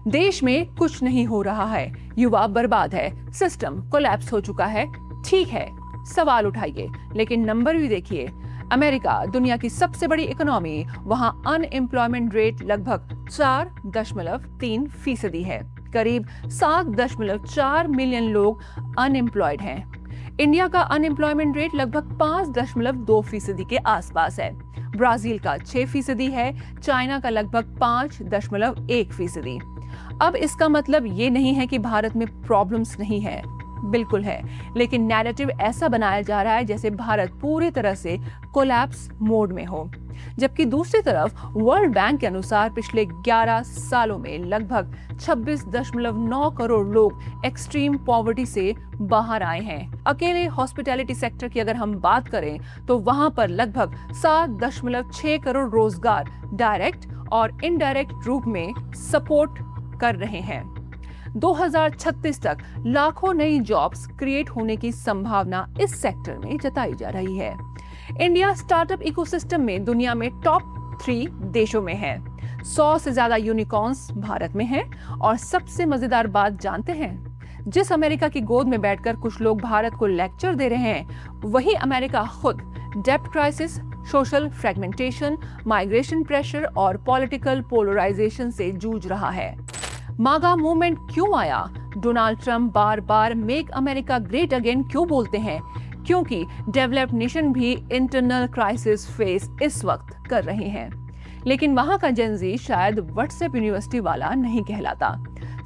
देश में कुछ नहीं हो रहा है, युवा बर्बाद है, सिस्टम कोलैप्स हो चुका है। ठीक है, सवाल उठाइए, लेकिन नंबर भी देखिए। अमेरिका दुनिया की सबसे बड़ी इकोनॉमी, वहां अनएम्प्लॉयमेंट रेट लगभग 4.3% है। करीब 7.4 मिलियन लोग अनएम्प्लॉयड हैं। इंडिया का अनएम्प्लॉयमेंट रेट लगभग 5.2% के आसपास है। ब्राजील का 6% है, चाइना का लगभग 5.1%। अब इसका मतलब ये नहीं है कि भारत में प्रॉब्लम्स नहीं है, बिल्कुल है, लेकिन नैरेटिव ऐसा बनाया जा रहा है जैसे भारत पूरी तरह से कोलैप्स मोड में हो। जबकि दूसरी तरफ वर्ल्ड बैंक के अनुसार पिछले 11 सालों में लगभग 26.9 करोड़ लोग एक्सट्रीम पॉवर्टी से बाहर आए हैं। अकेले हॉस्पिटैलिटी सेक्टर की अगर हम बात करें तो वहां पर लगभग 7.6 करोड़ रोजगार डायरेक्ट और इनडायरेक्ट रूप में सपोर्ट कर रहे हैं। 2036 तक लाखों नई जॉब्स क्रिएट होने की संभावना इस सेक्टर में जताई जा रही है। इंडिया स्टार्टअप इकोसिस्टम में दुनिया में टॉप 3 देशों में है। 100 से ज्यादा यूनिकॉर्न्स भारत में हैं। और सबसे मजेदार बात जानते हैं, जिस अमेरिका की गोद में बैठकर कुछ लोग भारत को लेक्चर दे रहे हैं, वही अमेरिका खुद डेब्ट crisis, social fragmentation, migration pressure और पॉलिटिकल पोलराइजेशन से जूझ रहा है। मागा मूवमेंट क्यों आया? डोनाल्ड ट्रंप बार बार मेक अमेरिका ग्रेट अगेन क्यों बोलते हैं? क्योंकि डेवलप्ड नेशन भी इंटरनल क्राइसिस फेस इस वक्त कर रहे हैं। लेकिन वहां का जेनजी शायद व्हाट्सएप यूनिवर्सिटी वाला नहीं कहलाता।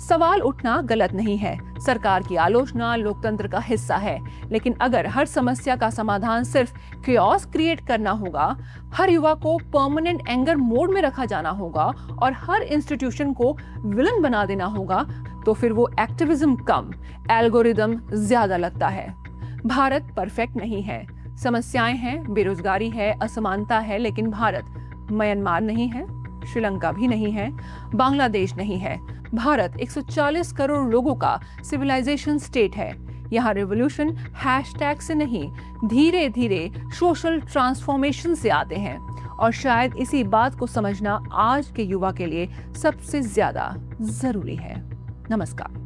सवाल उठना गलत नहीं है, सरकार की आलोचना लोकतंत्र का हिस्सा है, लेकिन अगर हर समस्या का समाधान सिर्फ chaos क्रिएट करना होगा, हर युवा को परमानेंट एंगर मोड में रखा जाना होगा और हर इंस्टीट्यूशन को विलन बना देना होगा, तो फिर वो एक्टिविज्म कम, एल्गोरिदम ज्यादा लगता है। भारत परफेक्ट नहीं है, समस्याएं हैं, बेरोजगारी है, असमानता है, लेकिन भारत म्यांमार नहीं है, श्रीलंका भी नहीं है, बांग्लादेश नहीं है। भारत 140 करोड़ लोगों का सिविलाइजेशन स्टेट है। यहाँ रिवॉल्यूशन हैशटैग से नहीं, धीरे धीरे सोशल ट्रांसफॉर्मेशन से आते हैं। और शायद इसी बात को समझना आज के युवा के लिए सबसे ज्यादा जरूरी है। नमस्कार।